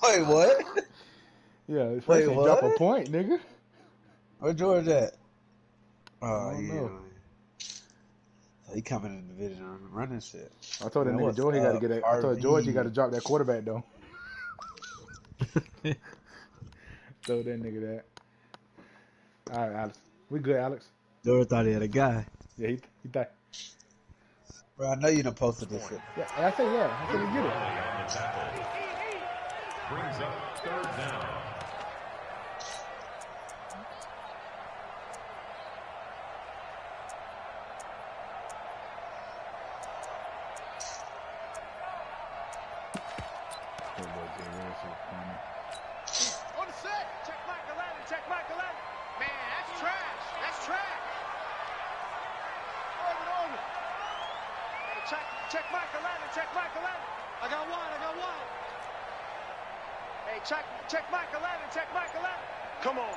Wait, what? Yeah, wait, what? Drop a point, nigga. Where George at? Oh, yeah. So he coming in the division running shit. I told that nigga George he got to get that. I told George he got to drop that quarterback though. Throw that nigga that. All right, Alex. We good, Alex. George thought he had a guy. Yeah, he thought. Bro, I know you done posted this shit. Yeah, I said yeah. I said he get it. Brings up third down. On the set, check Michael Allen, check Michael Allen. Man, that's trash. That's trash. Over. Hey, check Michael Allen, check Michael Allen. I got one. Hey, check Michael Allen, check Michael Allen. Come on.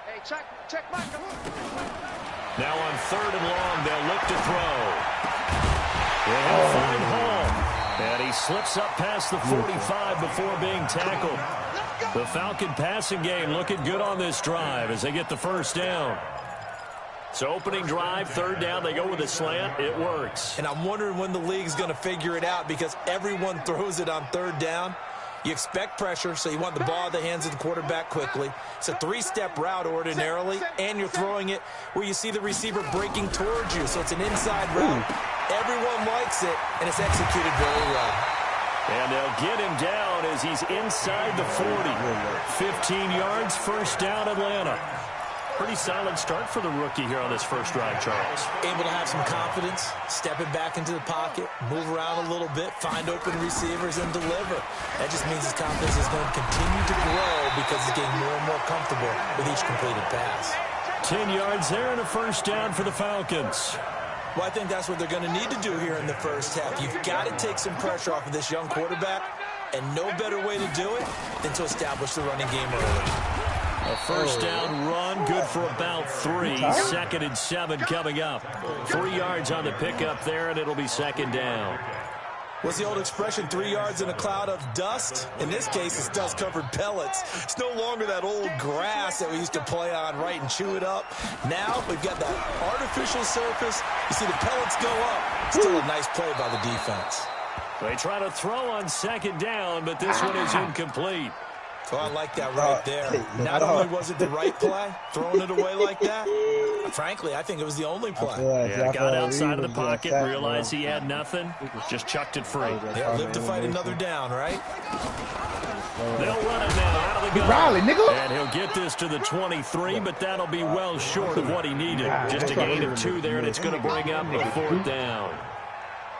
Hey, check Michael Allen. Now on third and long, they'll look to throw. And he'll find Hall. And he slips up past the 45 before being tackled. The Falcon passing game looking good on this drive as they get the first down. So opening drive, third down, they go with a slant. It works. And I'm wondering when the league's going to figure it out because everyone throws it on third down. You expect pressure, so you want the ball in the hands of the quarterback quickly. It's a three-step route ordinarily, and you're throwing it where you see the receiver breaking towards you. So it's an inside route. Everyone likes it, and it's executed very well. And they'll get him down as he's inside the 40. 15 yards, first down, Atlanta. Pretty solid start for the rookie here on this first drive, Charles. Able to have some confidence, stepping back into the pocket, move around a little bit, find open receivers, and deliver. That just means his confidence is going to continue to grow because he's getting more and more comfortable with each completed pass. 10 yards there and a first down for the Falcons. Well, I think that's what they're going to need to do here in the first half. You've got to take some pressure off of this young quarterback, and no better way to do it than to establish the running game early. A first down run, good for about 3. Second and 7 coming up. 3 yards on the pickup there, and it'll be second down. What's the old expression, 3 yards in a cloud of dust? In this case, it's dust-covered pellets. It's no longer that old grass that we used to play on, right, and chew it up. Now we've got that artificial surface. You see the pellets go up. Still a nice play by the defense. They try to throw on second down, but this one is incomplete. Oh, I like that right there. Not only was it the right play, throwing it away like that, frankly, I think it was the only play. Yeah, got outside of the pocket, realized he had nothing, just chucked it free. They'll live to fight another down, right? They'll run it now out of the gun. Riley, nigga. And he'll get this to the 23, but that'll be well short of what he needed. Just a gain of 2 there, and it's going to bring up a fourth down.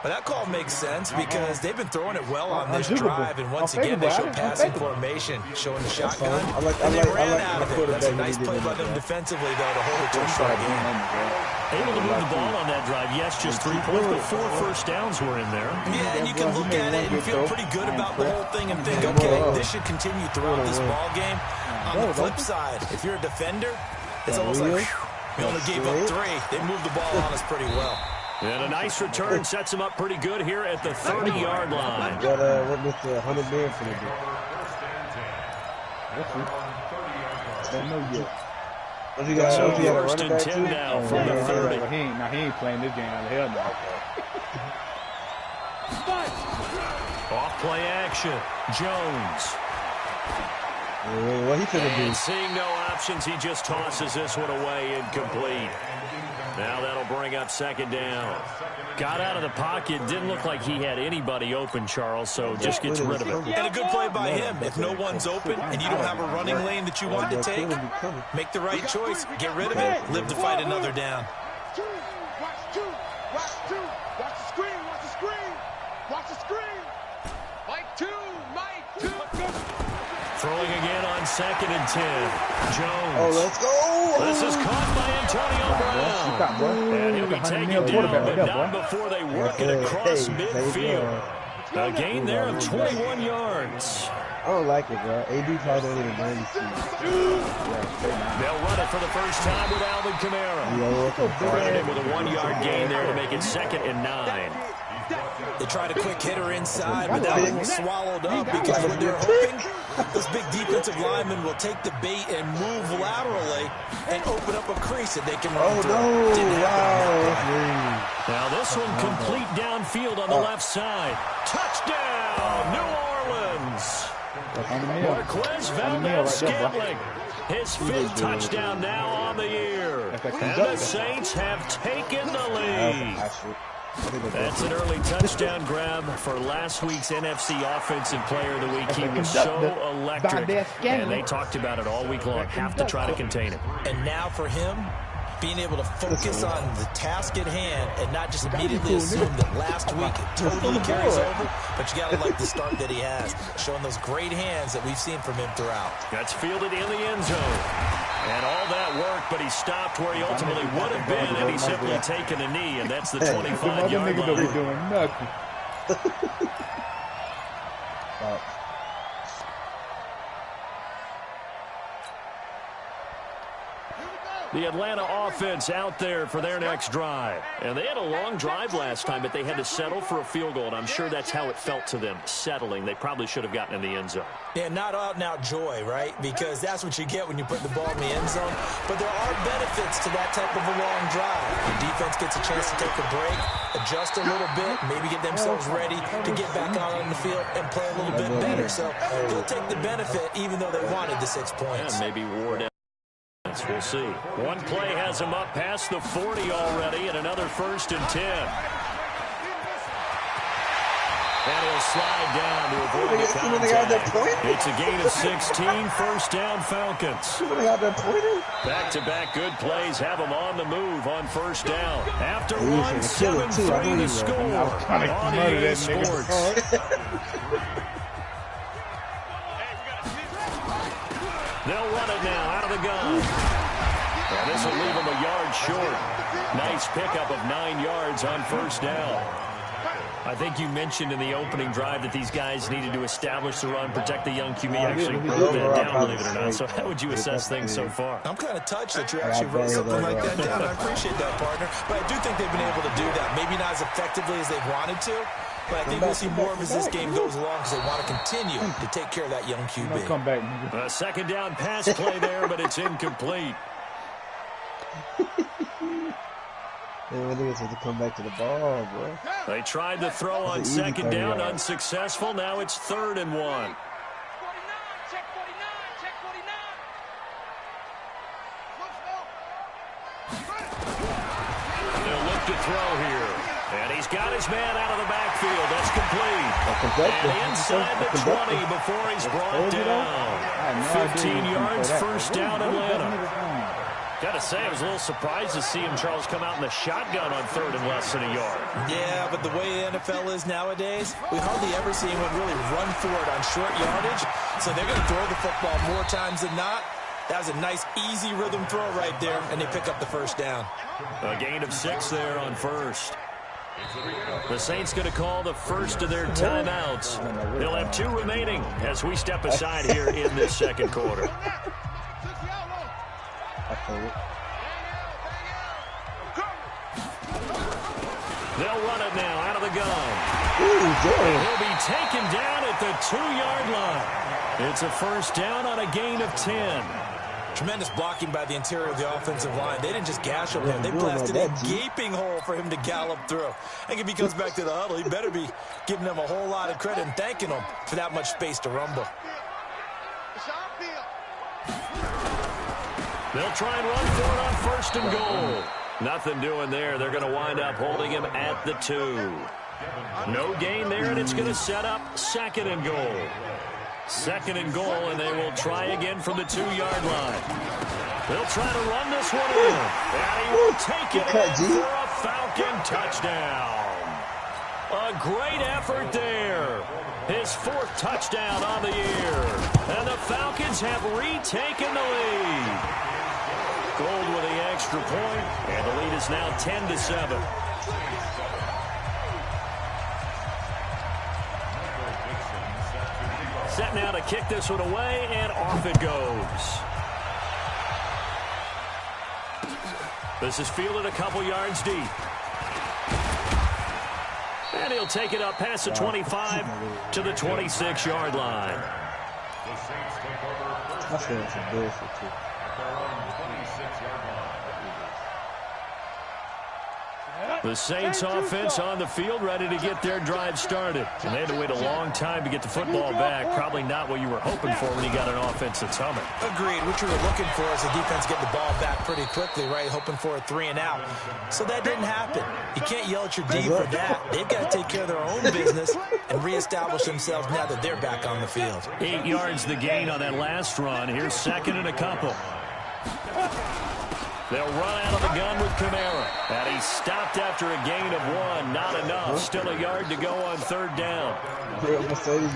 But that call makes sense because they've been throwing it well on this drive, and once again they show passing formation, showing the shotgun, and they ran out of it. That's a nice play by them defensively, though, to hold it to a short game. Able to move the ball on that drive. Yes, just 3 points, but 4 first downs were in there. Yeah, and you can look at it and feel pretty good about the whole thing and think, okay, this should continue throughout this ball game. On the flip side, if you're a defender, it's almost like, we only gave up 3. They moved the ball on us pretty well. And a nice return sets him up pretty good here at the 30-yard line. What Mr. 100 million for the game? Don't know yet. So first and 10 now from the 30. He ain't playing this game out of hell now. Off play action. Jones. What he finna do? And seeing no options, he just tosses this one away incomplete. Now that'll bring up second down. Got out of the pocket. Didn't look like he had anybody open, Charles, so just gets rid of it. And a good play by him. If no one's open and you don't have a running lane that you want to take, make the right choice. Get rid of it. Live to fight another down. Watch the screen. Watch the screen. Mike 2. Throwing again on second and 10. Jones. Oh, let's go. This is caught by Antonio Brown. And he'll be taken down, but not before they work it across midfield. A gain there of 21 yards. I don't like it, bro. AB probably don't even know. They'll run it for the first time with Alvin Kamara. Credited with a 1-yard gain there to make it second and 9. They tried a quick hitter inside, but that one was swallowed up because what they're hoping, those big defensive linemen will take the bait and move laterally and open up a crease that they can run through. Now this one complete downfield on the left side. Touchdown, New Orleans. Marquez Valdez-Scantling. His 5th touchdown now on the year. And the Saints have taken the lead. That's an early touchdown grab for last week's NFC Offensive Player of the Week. He was so electric, and they talked about it all week long. Have to try to contain him. And now for him, being able to focus on the task at hand and not just immediately assume that last week it totally carries over, but you got to like the start that he has, showing those great hands that we've seen from him throughout. That's fielded in the end zone. And all that work, but he stopped where he ultimately would have been, and he's simply taken a knee, and that's the 25-yard line. Doing nothing. The Atlanta offense out there for their next drive. And they had a long drive last time, but they had to settle for a field goal, and I'm sure that's how it felt to them, settling. They probably should have gotten in the end zone. Yeah, not out-and-out joy, right? Because that's what you get when you put the ball in the end zone. But there are benefits to that type of a long drive. The defense gets a chance to take a break, adjust a little bit, maybe get themselves ready to get back out on the field and play a little bit better. So they'll take the benefit even though they wanted the 6 points. And maybe wore down. We'll see. One play has him up past the 40 already, and another 1st and 10. And he'll slide down to avoid the contact. It's a gain of 16, 1st down Falcons. Back-to-back good plays have them on the move on 1st down. After one, 7-3 to score on EA Sports. They'll run it now out of the gun. And this will leave them a yard short. Nice pickup of 9 yards on 1st down. I think you mentioned in the opening drive that these guys needed to establish the run, protect the young QB. Actually wrote that down, believe it or not. So how would you assess things so far? I'm kind of touched that you actually wrote something like that down. I appreciate that, partner. But I do think they've been able to do that. Maybe not as effectively as they've wanted to. But I think we'll see more of as this game goes along because they want to continue to take care of that young QB. Come back, a 2nd down pass play there, but it's incomplete. They really have to come back to the ball, bro. They tried the throw on 2nd down, unsuccessful. Now it's 3rd and 1. 49, check 49, check 49. They'll look to throw here. And he's got his man out of the backfield. That's complete. And inside the 20 before he's brought down. 15 yards, 1st down Atlanta. Got to say, I was a little surprised to see him, Charles, come out in the shotgun on 3rd and less than a yard. Yeah, but the way the NFL is nowadays, we hardly ever see anyone really run for it on short yardage. So they're going to throw the football more times than not. That was a nice, easy rhythm throw right there, and they pick up the 1st down. A gain of 6 there on 1st. The Saints going to call the first of their timeouts. They'll have 2 remaining as we step aside here in this 2nd quarter. They'll run it now out of the gun. He'll be taken down at the 2-yard line. It's a 1st down on a gain of 10. Tremendous blocking by the interior of the offensive line. They didn't just gash him there. They blasted a gaping hole for him to gallop through. I think if he comes back to the huddle, he better be giving them a whole lot of credit and thanking them for that much space to rumble. They'll try and run for it on 1st and goal. Nothing doing there. They're going to wind up holding him at the 2. No gain there, and it's going to set up 2nd and goal. 2nd and goal, and they will try again from the 2-yard line. They'll try to run this one in, and he will take it in for a Falcon touchdown. A great effort there. His 4th touchdown on the year, and the Falcons have retaken the lead. Gold with the extra point, and the lead is now 10-7. Set now to kick this one away, and off it goes. This is fielded a couple yards deep. And he'll take it up past the 25 to the 26-yard line. The Saints take over first That's what some bullshit too. at their own 26-yard line. The Saints offense on the field, ready to get their drive started. And they had to wait a long time to get the football back. Probably not what you were hoping for when you got an offense that's humming. Agreed. What you were looking for is the defense getting the ball back pretty quickly, right? Hoping for a 3 and out. So that didn't happen. You can't yell at your D for that. They've got to take care of their own business and reestablish themselves now that they're back on the field. 8 yards the gain on that last run. Here's second and a couple. They'll run out of the gun with Kamara. And he stopped after a gain of 1. Not enough. Still a yard to go on third down. The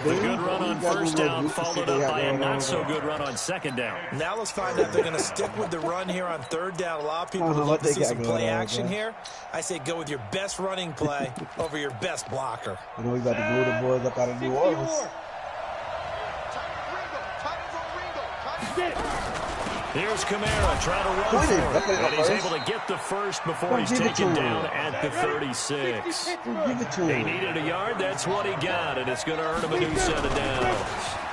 good run on first down followed up by a not-so-good run on second down. Now let's find out if they're going to stick with the run here on third down. A lot of people would love to see some play action here. I say go with your best running play over your best blocker. You know we about to move the boys up out of New Orleans. Here's Kamara trying to run for it. And he's able to get the first before he's taken down at the 36. He needed a yard. That's what he got. And it's going to earn him a new set of downs.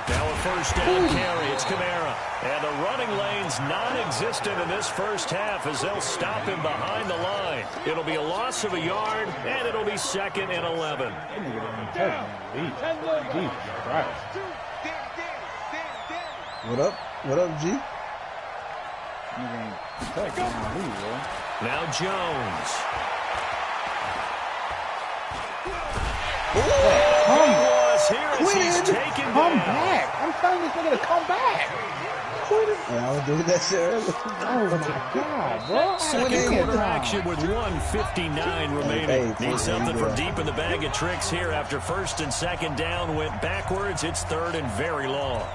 Now a first down carry. It's Kamara. And the running lane's non-existent in this first half as they'll stop him behind the line. It'll be a loss of a yard, and it'll be second and 11. What up? What up, G? Now Jones. Come back. I'm telling this nigga to come back. Yeah, I was doing that shit earlier. Oh, my God, bro. Second quarter action with 1:59 remaining. Need something from deep in the bag of tricks here after first and second down went backwards. It's third and very long.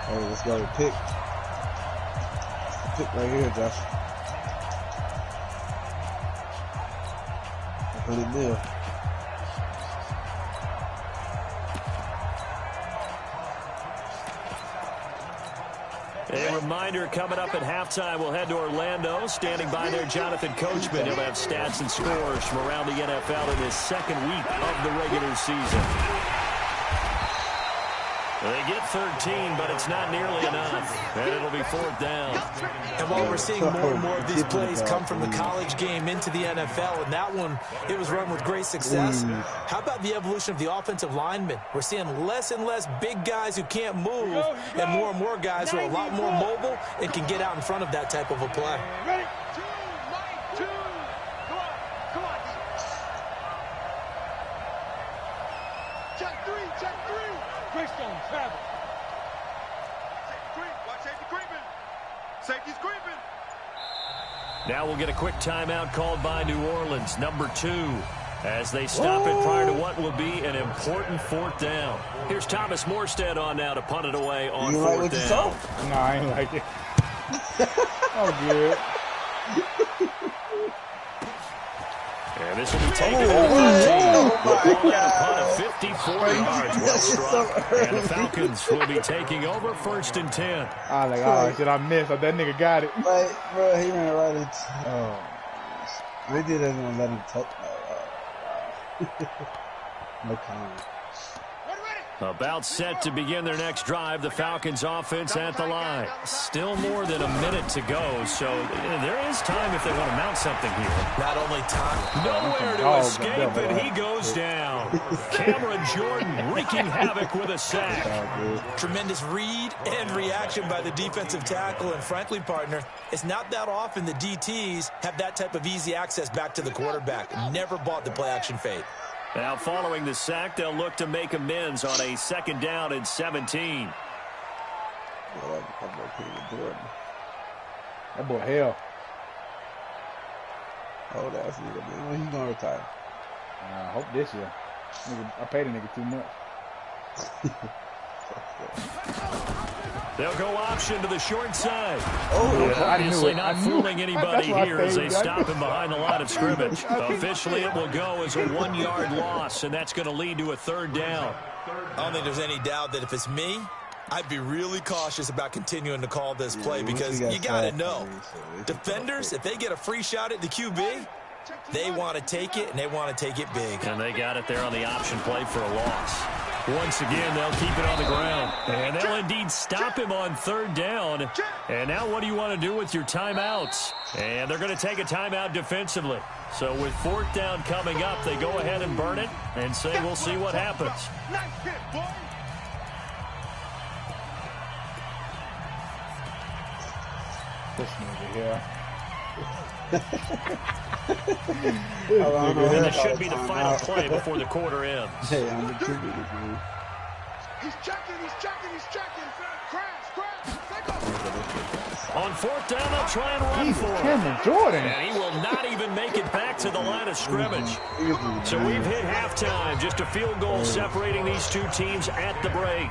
Hey, let's go to pick. Pick right here, Josh. 100 mil. A reminder, coming up at halftime, we'll head to Orlando. Standing by there, Jonathan Coachman. He'll have stats and scores from around the NFL in his second week of the regular season. They get 13, but it's not nearly enough, and it'll be fourth down. And while we're seeing more and more of these plays come from the college game into the NFL, and that one, it was run with great success, how about the evolution of the offensive linemen? We're seeing less and less big guys who can't move, and more guys who are a lot more mobile and can get out in front of that type of a play. Ready? 2, 9, 2. Come on. Check 3. Greystone, travel. Watch safety creeping. Safety's creeping. Now we'll get a quick timeout called by New Orleans, number 2, as they stop it prior to what will be an important fourth down. Here's Thomas Morstead on now to punt it away on fourth down. No, I ain't like it. Oh, good. And this will be taken at 13. Punt of 54 yards. Well struck. And the Falcons will be taking over first and 10. I was like, oh, shit, I missed. That nigga got it. Like, bro, he ran right into. Oh, they didn't want to let him touch. No comment. About set to begin their next drive, the Falcons offense at the line. Still more than a minute to go, so there is time if they want to mount something here. Not only time. Nowhere to escape, and he goes down. Cameron Jordan wreaking havoc with a sack. Tremendous read and reaction by the defensive tackle, and frankly, partner, it's not that often the DTs have that type of easy access back to the quarterback. Never bought the play-action fade. Now, following the sack, they'll look to make amends on a second down and 17. That boy hell. Oh, that's nigga, man. When he gonna retire? I hope this year. I paid a nigga too much. They'll go option to the short side. Oh, yeah, obviously not fooling anybody here as they stop him behind the line of scrimmage. Officially, it will go as a 1-yard loss, and that's going to lead to a third down. I don't think there's any doubt that if it's me, I'd be really cautious about continuing to call this play because you got to know, defenders, if they get a free shot at the QB, They want to take it, and they want to take it big. And they got it there on the option play for a loss. Once again, they'll keep it on the ground. And they'll indeed stop him on third down. And now what do you want to do with your timeouts? And they're going to take a timeout defensively. So with fourth down coming up, they go ahead and burn it and say we'll see what happens. Nice hit, boy. This nigga here. And it should be the final play before the quarter ends. Hey, I'm the trigger, dude. He's checking. Crash. On fourth down, they'll try and run Jesus, for it. Cameron Jordan. And he will not even make it back to the line of scrimmage. So we've hit halftime. Just a field goal separating these two teams at the break.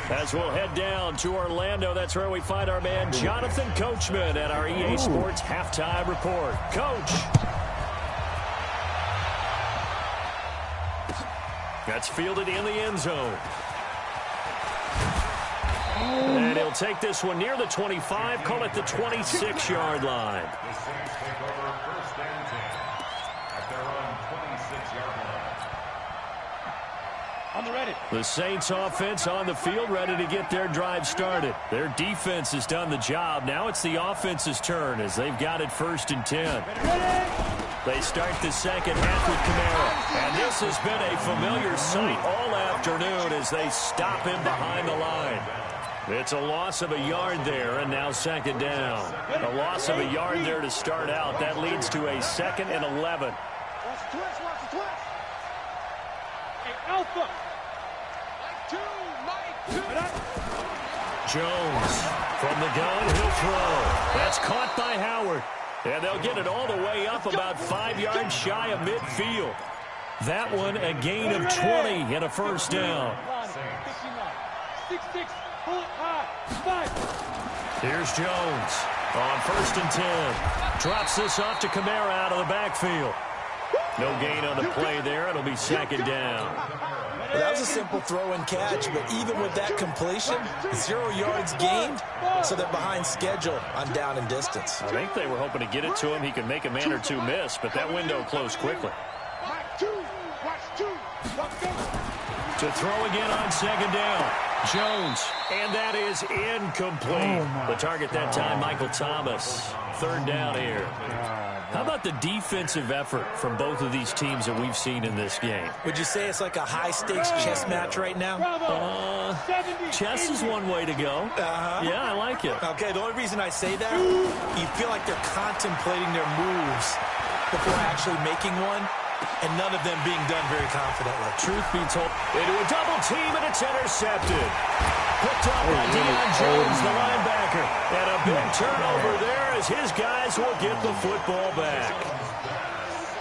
As we'll head down to Orlando, that's where we find our man Jonathan Coachman at our EA Sports Halftime Report. Coach. That's fielded in the end zone. And he'll take this one near the 25, call it the 26-yard line. The Saints take over first and 10 at their own 26-yard line. On the ready. The Saints offense on the field, ready to get their drive started. Their defense has done the job. Now it's the offense's turn as they've got it first and 10. They start the second half with Kamara. And this has been a familiar sight all afternoon as they stop him behind the line. It's a loss of a yard there, and now second down. A loss of a yard there to start out. That leads to a 2nd and 11. Watch the twist. Hey, Alpha. Mike 2. Jones from the gun, he'll throw. That's caught by Howard. And they'll get it all the way up about 5 yards shy of midfield. That one a gain of 20 and a first down. 6-6. Here's Jones on first and 10. Drops this off to Kamara out of the backfield. No gain on the play there. It'll be second down. Well, that was a simple throw and catch, but even with that completion, 0 yards gained, so they're behind schedule on down and distance. I think they were hoping to get it to him. He could make a man or two miss, but that window closed quickly. To throw again on second down. Jones, and that is incomplete. The target that time, Michael Thomas. Third down here. How about the defensive effort from both of these teams that we've seen in this game? Would you say it's like a high-stakes chess match right now? Chess is one way to go. Yeah, I like it. Okay, the only reason I say that, you feel like they're contemplating their moves before actually making one, and none of them being done very confidently. Truth be told, into a double team, and it's intercepted. Picked up by Deion Jones, the linebacker. And a big turnover there as his guys will get the football back.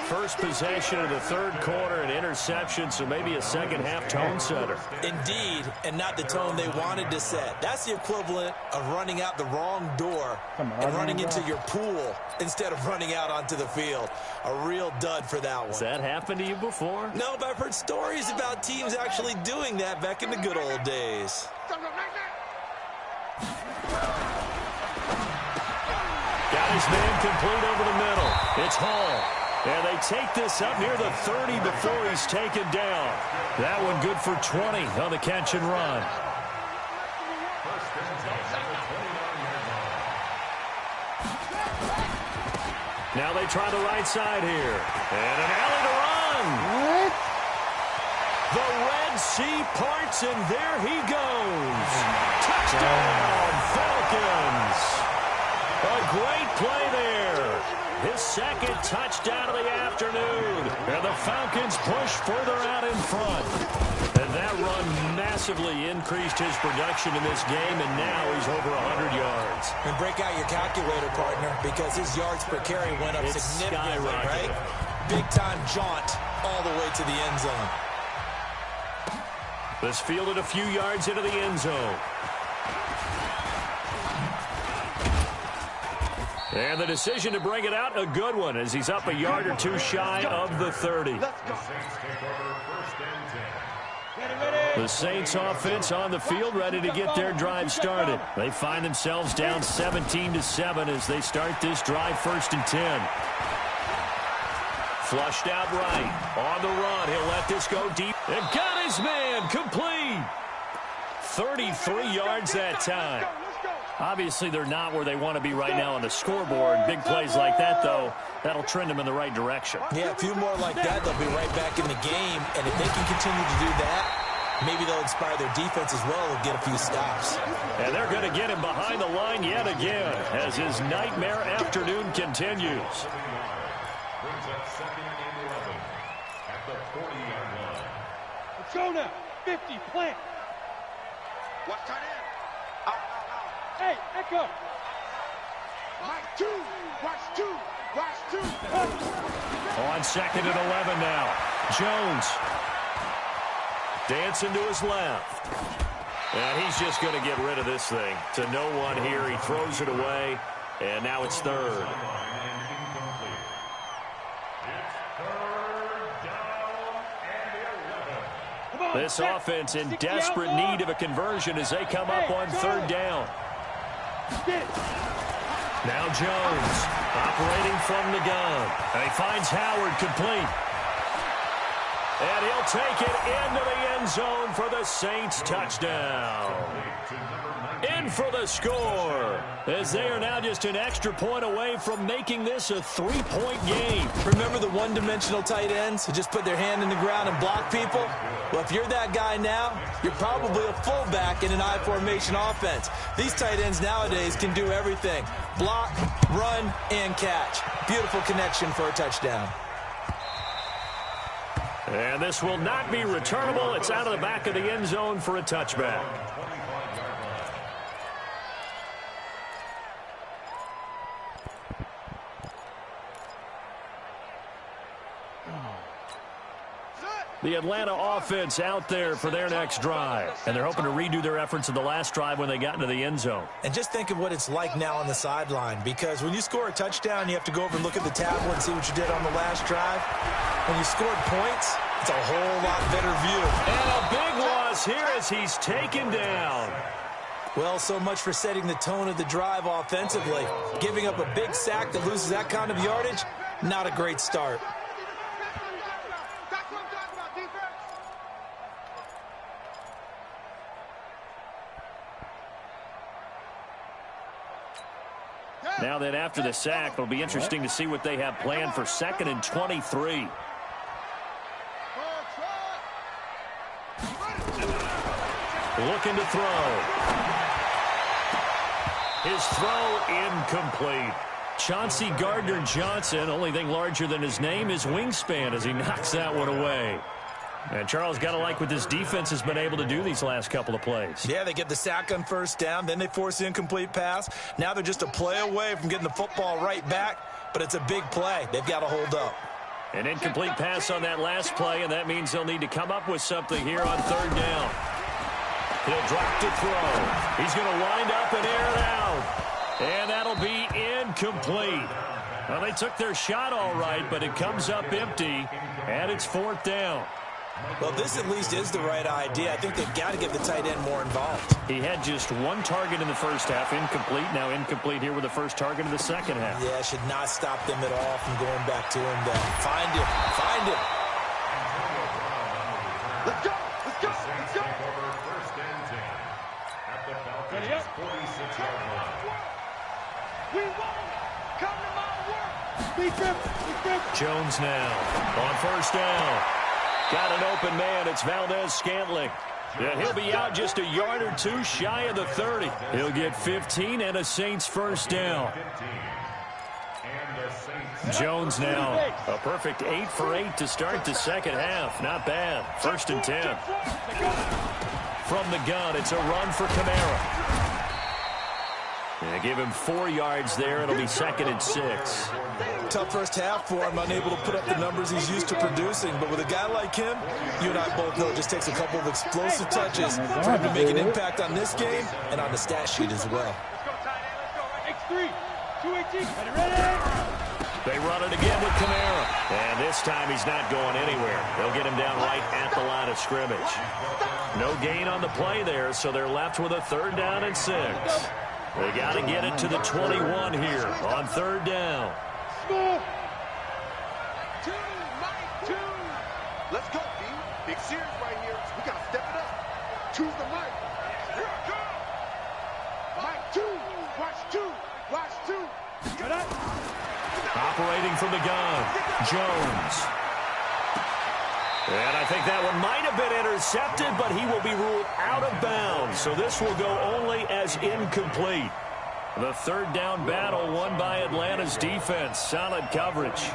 First possession of the third quarter, an interception, so maybe a second-half tone setter. Indeed, and not the tone they wanted to set. That's the equivalent of running out the wrong door and running into your pool instead of running out onto the field. A real dud for that one. Has that happened to you before? No, but I've heard stories about teams actually doing that back in the good old days. Got his man complete over the middle. It's Hall. And they take this up near the 30 before he's taken down. That one good for 20 on the catch and run. Now they try the right side here. And an alley to run. What? The Red Sea parts, and there he goes. Touchdown, Falcons. A great play there. His second touchdown of the afternoon. And the Falcons push further out in front. And that run massively increased his production in this game, and now he's over 100 yards. And break out your calculator, partner, because his yards per carry went up significantly, right? Big-time jaunt all the way to the end zone. This fielded a few yards into the end zone. And the decision to bring it out, a good one, as he's up a yard or two shy of the 30. The Saints offense on the field, ready to get their drive started. They find themselves down 17-7 as they start this drive first and 10. Flushed out right. On the run. He'll let this go deep. And got his man complete. 33 yards that time. Obviously, they're not where they want to be right now on the scoreboard. Big plays like that, though, that'll trend them in the right direction. Yeah, a few more like that, they'll be right back in the game. And if they can continue to do that, maybe they'll inspire their defense as well and get a few stops. And they're going to get him behind the line yet again as his nightmare afternoon continues. Brings up 2nd and 11 at the 40-yard line. Let's go now. 50, plant. Watch tight end. Out. Hey, echo. Watch 2. Watch 2. On 2nd and 11 now. Jones. Dancing to his left. And he's just going to get rid of this thing. To no one here. He throws it away. And now it's 3rd. This offense in desperate need of a conversion as they come up on 3rd down. Now Jones operating from the gun. And he finds Howard complete. And he'll take it into the end zone for the Saints touchdown. In for the score, as they are now just an extra point away from making this a 3-point game. Remember the one-dimensional tight ends who just put their hand in the ground and block people? Well, if you're that guy now, you're probably a fullback in an I-formation offense. These tight ends nowadays can do everything. Block, run, and catch. Beautiful connection for a touchdown. And this will not be returnable. It's out of the back of the end zone for a touchback. The Atlanta offense out there for their next drive. And they're hoping to redo their efforts in the last drive when they got into the end zone. And just think of what it's like now on the sideline, because when you score a touchdown, you have to go over and look at the tablet and see what you did on the last drive. When you scored points, it's a whole lot better view. And a big loss here as he's taken down. Well, so much for setting the tone of the drive offensively. Giving up a big sack that loses that kind of yardage, not a great start. Now then, after the sack, it'll be interesting to see what they have planned for 2nd and 23. Looking to throw. His throw incomplete. Chauncey Gardner-Johnson, only thing larger than his name is wingspan as he knocks that one away. And Charles, got to like what this defense has been able to do these last couple of plays. Yeah, they get the sack on 1st down, then they force the incomplete pass. Now they're just a play away from getting the football right back, but it's a big play. They've got to hold up. An incomplete pass on that last play, and that means they'll need to come up with something here on 3rd down. He'll drop to throw. He's going to wind up and air it out. And that'll be incomplete. Well, they took their shot all right, but it comes up empty, and it's 4th down. Well, this at least is the right idea. I think they've got to get the tight end more involved. He had just 1 target in the first half, incomplete. Now incomplete here with the first target in the second half. Yeah, should not stop them at all from going back to him then. Find him. Find him. Let's go. Let's go. Let's go. First and 10 at the Falcons' 46-yard line. We won. Come to my work. Jones now on 1st down. Got an open man. It's Valdez-Scantling. And he'll be out just a yard or two shy of the 30. He'll get 15 and a Saints 1st down. Jones now a perfect 8 for 8 to start the second half. Not bad. 1st and 10. From the gun, it's a run for Kamara. And give him 4 yards there. It'll be 2nd and 6. Tough first half for him, unable to put up the numbers he's used to producing. But with a guy like him, you and I both know it just takes a couple of explosive touches for him to make an impact on this game and on the stat sheet as well. X3, 218, ready? They run it again with Kamara. And this time he's not going anywhere. They'll get him down right at the line of scrimmage. No gain on the play there, so they're left with a 3rd down and 6. They got to get it to the 21 here on 3rd down. Operating from the gun, Jones. And I think that one might have been intercepted, but he will be ruled out of bounds. So this will go only as incomplete. The third down battle won by Atlanta's defense. Solid coverage.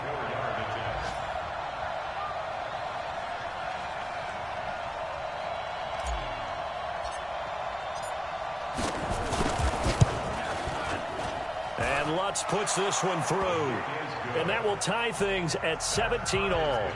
And Lutz puts this one through. And that will tie things at 17 all.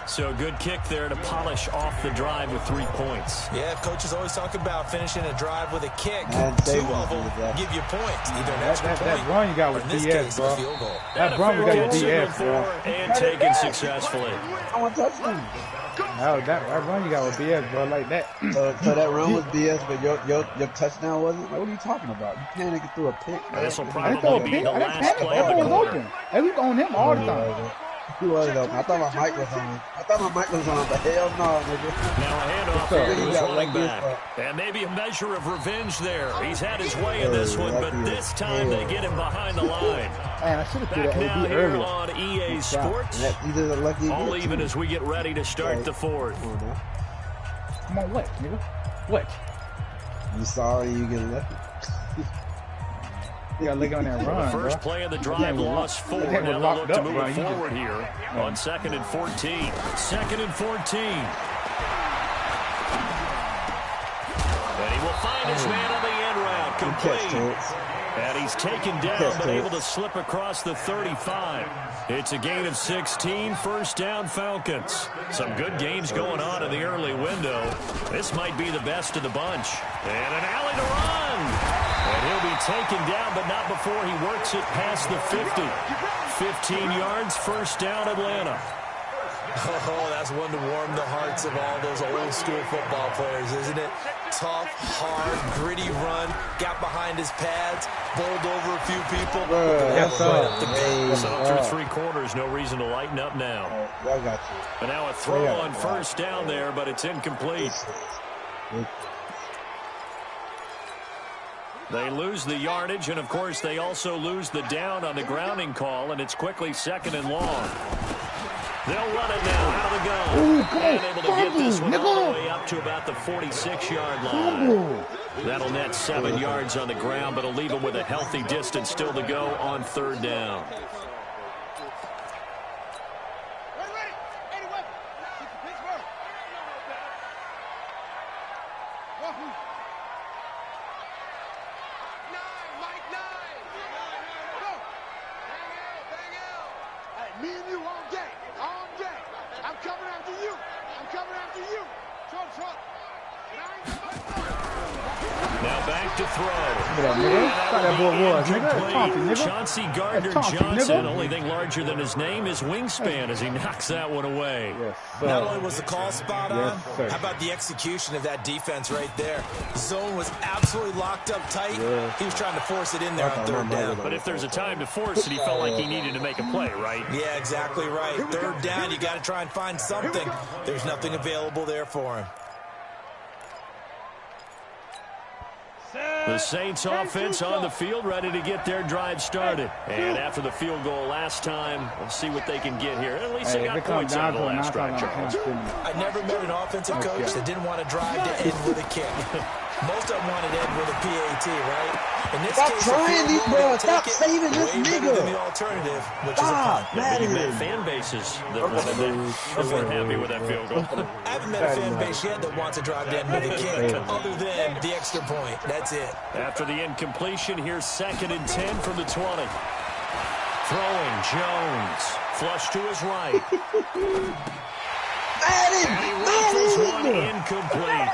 So good kick there to polish off the drive with 3 points. Yeah, coaches always talk about finishing a drive with a kick. Man, 2 of them give you points, either an extra point, that run you got with or in this BS, case, bro. a field goal. That run we got with BS, bro. And taken successfully. I want touchdown. That run you got with BS, bro, like that. So that run was BS, but your touchdown wasn't? Like, what are you talking about? You panicked through a pick. This will I didn't throw a probably be pick. the I didn't last panic. play of the Ball was quarter. open. And we on him all the time. He was open. I thought my mic was on. But hell no, nigga. Now a handoff Sir, here to you his got running lucky as back. And maybe a measure of revenge there. He's had his way in this one, but this time they get him behind the line. Man, I should have threw Back that now AB here earlier. on EA Sports. You did a lucky All hit, even too. as we get ready to start the fourth. Come on, what, nigga? What? You sorry you get lucky. You gotta look on that The run, first bro. play of the drive lost 4. That Now was they'll look locked to up, move bro. it You forward here on 2nd and 14. 2nd and 14. And he will find his man on the end route. Complete. And he's taken down, but able to slip across the 35. It's a gain of 16, first down Falcons. Some good games going on in the early window. This might be the best of the bunch. And an alley to run. And he'll be taken down, but not before he works it past the 50. 15 yards, first down Atlanta. Oh, that's one to warm the hearts of all those old school football players, isn't it? Tough, hard, gritty run, got behind his pads, bowled over a few people. Yes, Right up the sir. So through 3 quarters, no reason to lighten up now. I got you. But now a throw on first down there, but it's incomplete. They lose the yardage, and of course they also lose the down on the grounding call, and it's quickly 2nd and long. They'll run it now out of the gun. Ooh, And able to get this one all the way up to about the 46-yard line. That'll net 7 yards on the ground, but it'll leave him with a healthy distance still to go on 3rd down. Me and you all day. All day. I'm coming after you. I'm coming after you. Trump. Now back to throw. That boy was, nigga. Chauncey, nigga. Chauncey Chauncey, Gardner-Johnson. nigga. Only thing larger than his name is wingspan as he knocks that one away. Yes, Not sir. only was the call spot on, Yes, sir. how about the execution of that defense right there? Zone was absolutely locked up tight. Yeah. He was trying to force it in there on 3rd down. But if there's a time to force it, he felt like he needed to make a play, right? Yeah, exactly right. 3rd down, you got to try and find something. There's nothing available there for him. The Saints offense on the field, ready to get their drive started. And after the field goal last time, we'll see what they can get here. At least they got points out of the last drive, Charles. I never met an offensive coach that didn't want to drive to end with a kick. Most of them wanted to end with a PAT, right? In this Stop case, trying these, bro. Stop take it saving this way better nigga. than the alternative, which is a punt. But you met fan bases that weren't happy with that field goal. I haven't met a fan base yet that wants to drive to end with a kick, other than the extra point. That's it. After the incompletion, here's 2nd and 10 from the 20. Throwing Jones. Flush to his right. And he rifles one incomplete.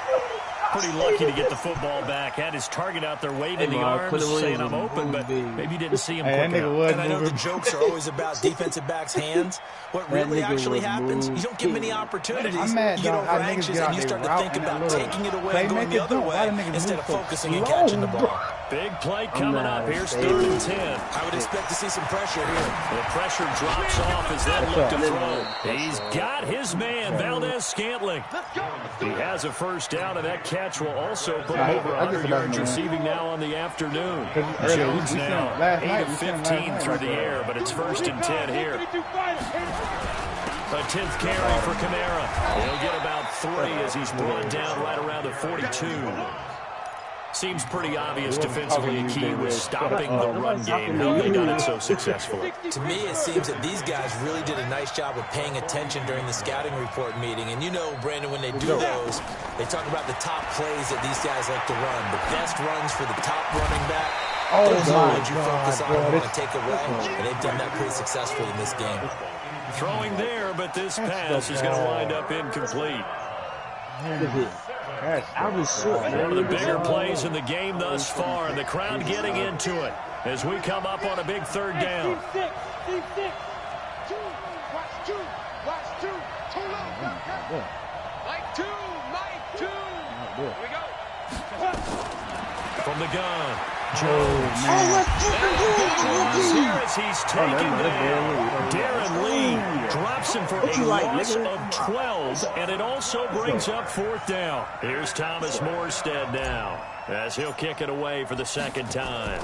Pretty lucky to get the football back. Had his target out there waving the arms, saying I'm open, but maybe didn't see him quick enough. And I know the jokes are always about defensive backs' hands. What really actually happens, you don't get many opportunities. You get over anxious and you start to think about taking it away and going the other way instead of focusing and catching the ball. Big play coming up. Here's 3rd and 10. I would expect to see some pressure here. The pressure drops off as they look to throw. He's got his man, Valdez Scantling. He has a first down, and that catch catch will also put him over 100 yards receiving now on the afternoon. Jones now 8 of 15 through the air, but it's 1st and 10 here. A 10th carry for Kamara. He'll get about 3 as he's brought down right around the 42. Seems pretty obvious defensively a key was stopping the run game. How they done it so successfully. To me, it seems that these guys really did a nice job of paying attention during the scouting report meeting. And you know, Brandon, when they do those, they talk about the top plays that these guys like to run. The best runs for the top running back. Those are the ones you focus on and want to take away. And they've done that pretty successfully in this game. Throwing there, but this pass is going to wind up incomplete. One of the bigger plays in the game thus far, and the crowd getting into it as we come up on a big 3rd down. From the gun, Jones. Here as he's taken down. Darren Lee drops him for a loss of 12, and it also brings up 4th down. Here's Thomas Morstead now as he'll kick it away for the 2nd time.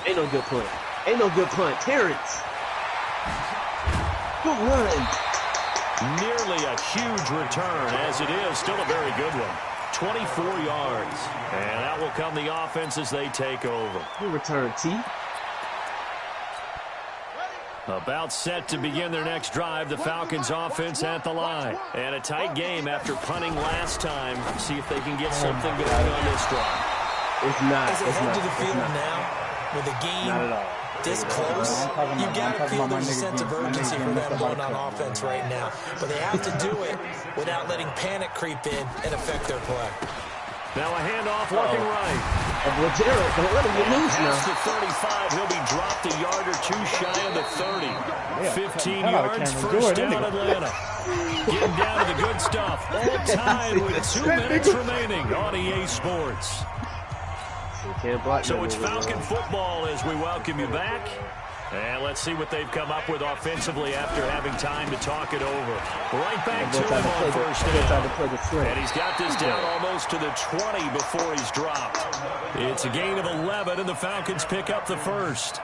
Ain't no good punt. Ain't no good punt. Terrence. Good run. Nearly a huge return, as it is still a very good one. 24 yards. And that will come the offense as they take over. Good return, T. About set to begin their next drive, the Falcons offense at the line. And a tight game after punting last time. See if they can get something going on this drive. It's not. As they head to the field now, with a game this close, you got to feel there's a sense of urgency for them going on offense right now. But they have to do it without letting panic creep in and affect their play. Now a handoff looking right. Jared, don't let him get loose now. Past the 35, he'll be dropped a yard or 2 shy of the 30. 15 yards, 1st down Atlanta. Getting down to the good stuff. All tied with 2 minutes remaining on EA Sports. So it's Falcon football as we welcome you back. And let's see what they've come up with offensively after having time to talk it over. Right back to him on 1st down. And he's got this down almost to the 20 before he's dropped. It's a gain of 11, and the Falcons pick up the 1st.